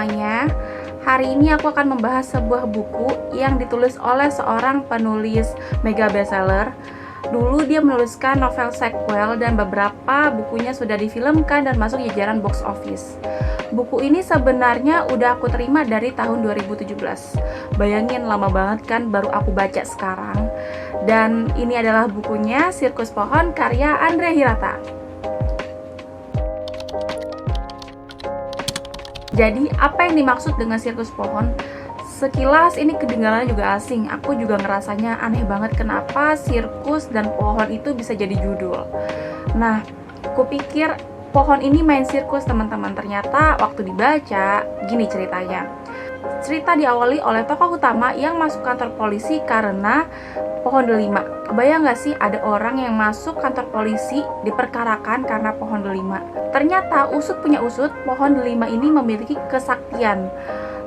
semuanya. Hari ini aku akan membahas sebuah buku yang ditulis oleh seorang penulis mega bestseller. Dulu dia menuliskan novel sequel dan beberapa bukunya sudah difilmkan dan masuk jajaran box office. Buku ini sebenarnya udah aku terima dari tahun 2017. Bayangin, lama banget kan baru aku baca sekarang. Dan ini adalah bukunya Sirkus Pohon karya Andre Hirata. Jadi, apa yang dimaksud dengan sirkus pohon? Sekilas ini kedengarannya juga asing. Aku juga ngerasanya aneh banget kenapa sirkus dan pohon itu bisa jadi judul. Nah, aku pikir pohon ini main sirkus, teman-teman. Ternyata waktu dibaca, gini ceritanya. Cerita diawali oleh tokoh utama yang masuk kantor polisi karena pohon delima. Kebayang gak sih ada orang yang masuk kantor polisi diperkarakan karena pohon delima? Ternyata usut punya usut, pohon delima ini memiliki kesaktian.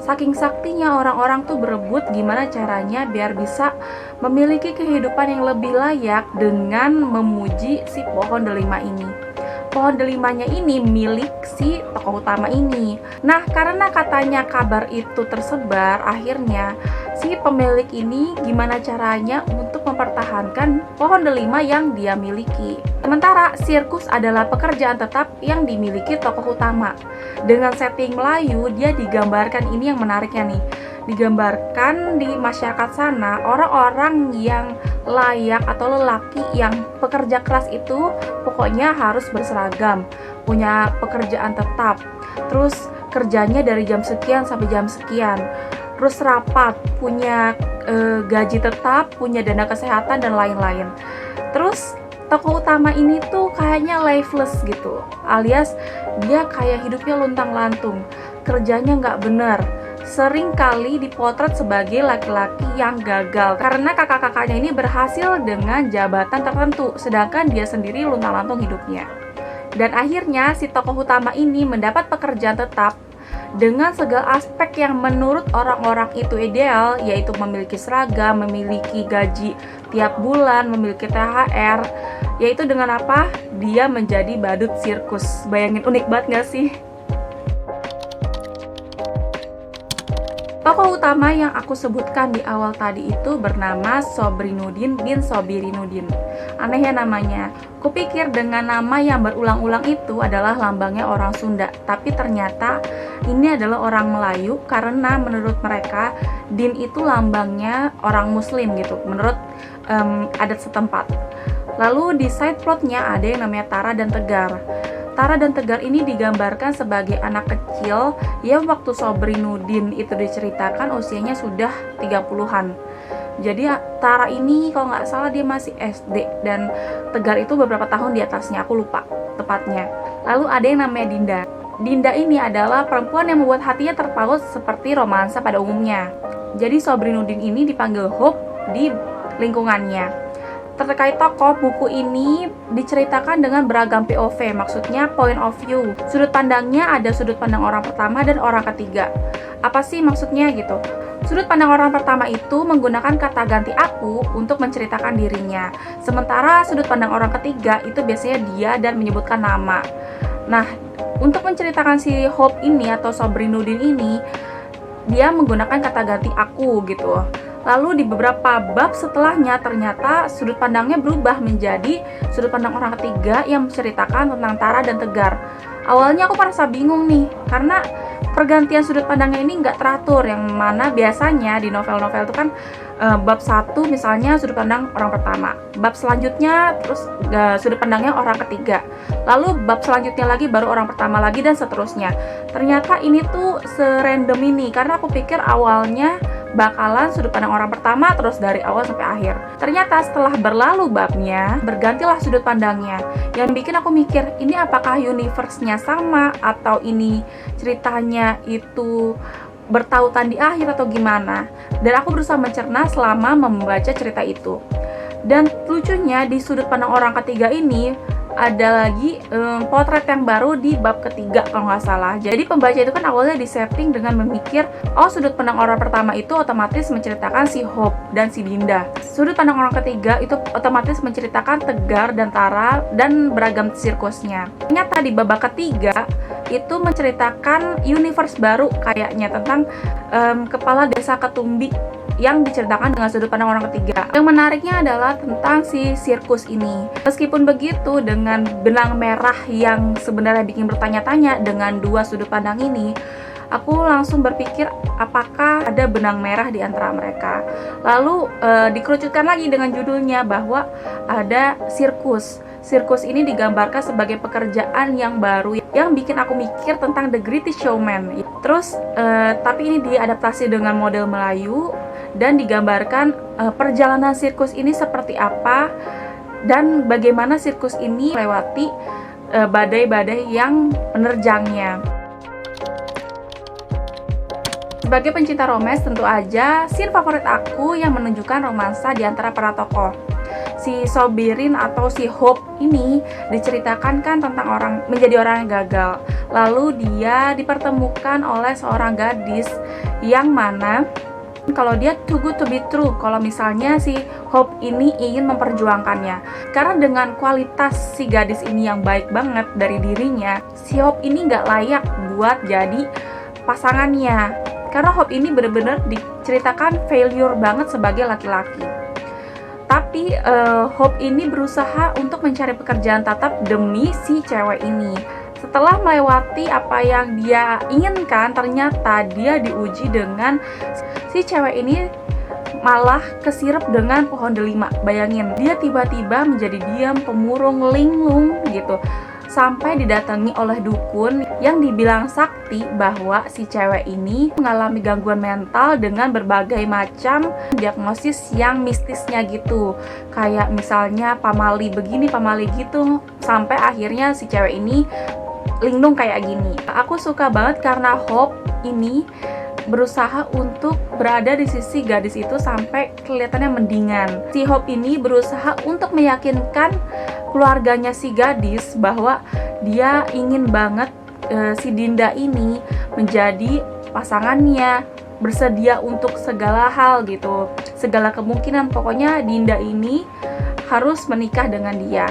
Saking saktinya orang-orang tuh berebut gimana caranya biar bisa memiliki kehidupan yang lebih layak dengan memuji si pohon delima ini. Pohon delimanya ini milik si tokoh utama ini. Nah, karena katanya kabar itu tersebar, akhirnya si pemilik ini gimana caranya untuk mempertahankan pohon delima yang dia miliki. Sementara sirkus adalah pekerjaan tetap yang dimiliki tokoh utama. Dengan setting Melayu, dia digambarkan ini yang menariknya nih. Digambarkan di masyarakat sana, orang-orang yang layak atau lelaki yang pekerja keras itu pokoknya harus berseragam, punya pekerjaan tetap, terus kerjanya dari jam sekian sampai jam sekian, terus rapat, punya gaji tetap, punya dana kesehatan dan lain-lain. Terus tokoh utama ini tuh kayaknya lifeless gitu, alias dia kayak hidupnya luntang-lantung, kerjanya nggak bener. Sering kali dipotret sebagai laki-laki yang gagal karena kakak-kakaknya ini berhasil dengan jabatan tertentu, sedangkan dia sendiri luntang-lantung hidupnya. Dan akhirnya si tokoh utama ini mendapat pekerjaan tetap dengan segala aspek yang menurut orang-orang itu ideal, yaitu memiliki seragam, memiliki gaji tiap bulan, memiliki THR, yaitu dengan apa? Dia menjadi badut sirkus. Bayangin, unik banget gak sih? Tokoh utama yang aku sebutkan di awal tadi itu bernama Sobrinuddin bin Sobirinuddin. Aneh ya namanya. Kupikir dengan nama yang berulang-ulang itu adalah lambangnya orang Sunda, tapi ternyata ini adalah orang Melayu karena menurut mereka Din itu lambangnya orang Muslim gitu, menurut adat setempat. Lalu di side plotnya ada yang namanya Tara dan Tegar. Tara dan Tegar ini digambarkan sebagai anak kecil yang waktu Sobrinuddin itu diceritakan usianya sudah 30-an. Jadi Tara ini kalau nggak salah dia masih SD dan Tegar itu beberapa tahun di atasnya, aku lupa tepatnya. Lalu ada yang namanya Dinda. Dinda ini adalah perempuan yang membuat hatinya terpaut seperti romansa pada umumnya. Jadi Sobrinuddin ini dipanggil Hope di lingkungannya. Terkait tokoh, buku ini diceritakan dengan beragam POV, maksudnya point of view. Sudut pandangnya ada sudut pandang orang pertama dan orang ketiga. Apa sih maksudnya gitu? Sudut pandang orang pertama itu menggunakan kata ganti aku untuk menceritakan dirinya. Sementara sudut pandang orang ketiga itu biasanya dia dan menyebutkan nama. Nah, untuk menceritakan si Hope ini atau Sobrinuddin ini, dia menggunakan kata ganti aku gitu. Lalu di beberapa bab setelahnya ternyata sudut pandangnya berubah menjadi sudut pandang orang ketiga yang menceritakan tentang Tara dan Tegar. Awalnya aku merasa bingung nih, karena pergantian sudut pandangnya ini nggak teratur, yang mana biasanya di novel-novel itu kan bab 1 misalnya sudut pandang orang pertama, bab selanjutnya terus sudut pandangnya orang ketiga, lalu bab selanjutnya lagi baru orang pertama lagi dan seterusnya. Ternyata ini tuh serandom ini, karena aku pikir awalnya bakalan sudut pandang orang pertama terus dari awal sampai akhir. Ternyata setelah berlalu babnya, bergantilah sudut pandangnya. Yang bikin aku mikir, ini apakah universe-nya sama atau ini ceritanya itu bertautan di akhir atau gimana? Dan aku berusaha mencerna selama membaca cerita itu. Dan lucunya di sudut pandang orang ketiga ini ada lagi potret yang baru di bab ketiga kalau nggak salah. Jadi pembaca itu kan awalnya disetting dengan memikir, oh sudut pandang orang pertama itu otomatis menceritakan si Hope dan si Dinda. Sudut pandang orang ketiga itu otomatis menceritakan Tegar dan Tara dan beragam sirkusnya. Ternyata di babak ketiga itu menceritakan universe baru kayaknya tentang kepala desa Ketumbi yang diceritakan dengan sudut pandang orang ketiga. Yang menariknya adalah tentang si sirkus ini. Meskipun begitu, dengan benang merah yang sebenarnya bikin bertanya-tanya dengan dua sudut pandang ini, aku langsung berpikir apakah ada benang merah di antara mereka. Lalu dikerucutkan lagi dengan judulnya bahwa ada sirkus. Sirkus ini digambarkan sebagai pekerjaan yang baru yang bikin aku mikir tentang The Greatest Showman. Terus tapi ini diadaptasi dengan model Melayu dan digambarkan perjalanan sirkus ini seperti apa dan bagaimana sirkus ini melewati badai-badai yang menerjangnya. Sebagai pencinta romance, tentu aja scene favorit aku yang menunjukkan romansa di antara para tokoh. Si Sobirin atau si Hope ini diceritakan kan tentang menjadi orang yang gagal. Lalu dia dipertemukan oleh seorang gadis yang mana kalau dia too good to be true, kalau misalnya si Hope ini ingin memperjuangkannya. Karena dengan kualitas si gadis ini yang baik banget dari dirinya, si Hope ini nggak layak buat jadi pasangannya. Karena Hope ini benar-benar diceritakan failure banget sebagai laki-laki. Tapi Hope ini berusaha untuk mencari pekerjaan tetap demi si cewek ini. Setelah melewati apa yang dia inginkan, ternyata dia diuji dengan si cewek ini malah kesirep dengan pohon delima. Bayangin, dia tiba-tiba menjadi diam, pemurung, linglung gitu. Sampai didatangi oleh dukun yang dibilang sakti bahwa si cewek ini mengalami gangguan mental dengan berbagai macam diagnosis yang mistisnya gitu. Kayak misalnya pamali begini, pamali gitu. Sampai akhirnya si cewek ini linglung kayak gini. Aku suka banget karena Hope ini berusaha untuk berada di sisi gadis itu sampai kelihatannya mendingan. Si Hope ini berusaha untuk meyakinkan keluarganya si gadis bahwa dia ingin banget si Dinda ini menjadi pasangannya, bersedia untuk segala hal gitu, segala kemungkinan. Pokoknya Dinda ini harus menikah dengan dia.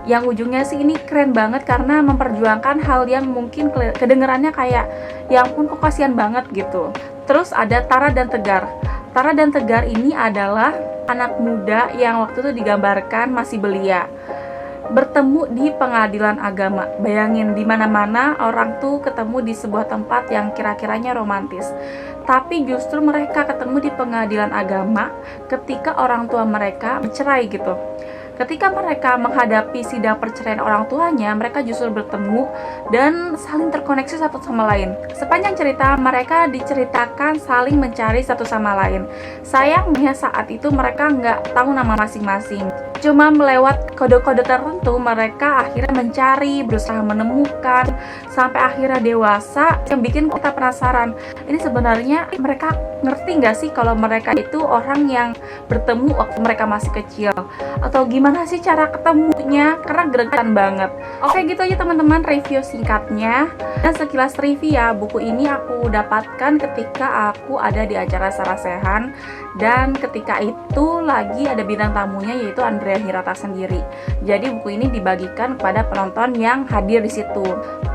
Yang ujungnya sih ini keren banget karena memperjuangkan hal yang mungkin kedengerannya kayak ya ampun kok kasihan banget gitu. Terus ada Tara dan Tegar. Tara dan Tegar ini adalah anak muda yang waktu itu digambarkan masih belia, bertemu di pengadilan agama. Bayangin, di mana-mana orang tuh ketemu di sebuah tempat yang kira-kiranya romantis. Tapi justru mereka ketemu di pengadilan agama ketika orang tua mereka bercerai gitu. Ketika mereka menghadapi sidang perceraian orang tuanya, mereka justru bertemu dan saling terkoneksi satu sama lain. Sepanjang cerita, mereka diceritakan saling mencari satu sama lain. Sayangnya saat itu mereka nggak tahu nama masing-masing. Cuma melewat kode-kode tertentu, mereka akhirnya mencari, berusaha menemukan, sampai akhirnya dewasa. Yang bikin kita penasaran, ini sebenarnya mereka ngerti nggak sih kalau mereka itu orang yang bertemu waktu mereka masih kecil? Atau gimana sih cara ketemunya? Karena gregetan banget. Oke, gitu aja teman-teman review singkatnya. Dan sekilas trivia, buku ini aku dapatkan ketika aku ada di acara Sarasehan. Dan ketika itu lagi ada bintang tamunya yaitu Andrea Hirata sendiri. Jadi buku ini dibagikan kepada penonton yang hadir di situ.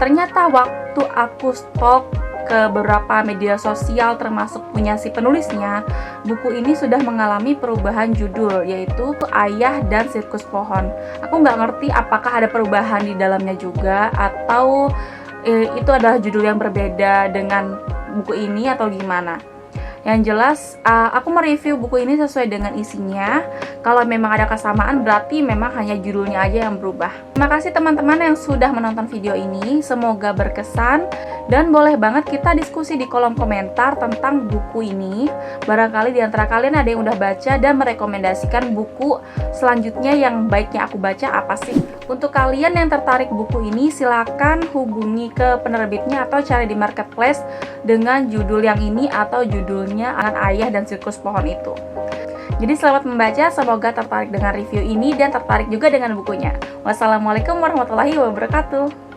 Ternyata waktu aku stalk ke beberapa media sosial termasuk punya si penulisnya, buku ini sudah mengalami perubahan judul yaitu Ayah dan Sirkus Pohon. Aku nggak ngerti apakah ada perubahan di dalamnya juga atau itu adalah judul yang berbeda dengan buku ini atau gimana. Yang jelas, aku mereview buku ini sesuai dengan isinya. Kalau memang ada kesamaan, berarti memang hanya judulnya aja yang berubah. Terima kasih teman-teman yang sudah menonton video ini. Semoga berkesan. Dan boleh banget kita diskusi di kolom komentar tentang buku ini. Barangkali di antara kalian ada yang udah baca dan merekomendasikan buku selanjutnya yang baiknya aku baca apa sih. Untuk kalian yang tertarik buku ini, silakan hubungi ke penerbitnya atau cari di marketplace dengan judul yang ini atau judulnya Anak Ayah dan Sirkus Pohon itu. Jadi selamat membaca, semoga tertarik dengan review ini dan tertarik juga dengan bukunya. Wassalamualaikum warahmatullahi wabarakatuh.